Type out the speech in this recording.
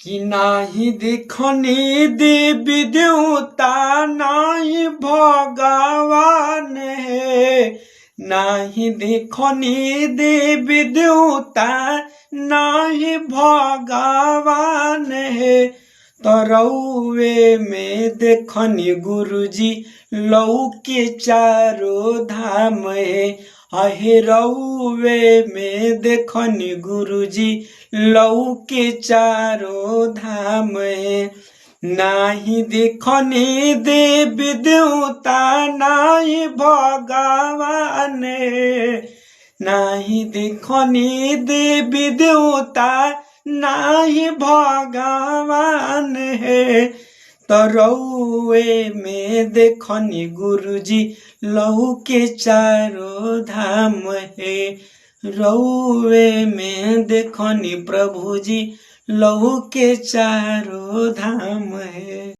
कि नाही देखनी देवी देवता नाही भगवान है, नाही देखनी देवी देवता नाही भगवान है। तो रउए में देखनी गुरुजी लौके चारों धाम है। आहे रउए में देखनी गुरुजी लौके चारों धाम है। नाही देखनी देवी देवता नाही भगवान है, नाही देखनी देवी देवता नाही भगवान है। तो रउए में देखनी गुरुजी लौके चारों धाम है। रउए में देखनी प्रभुजी लौके चारों धाम है।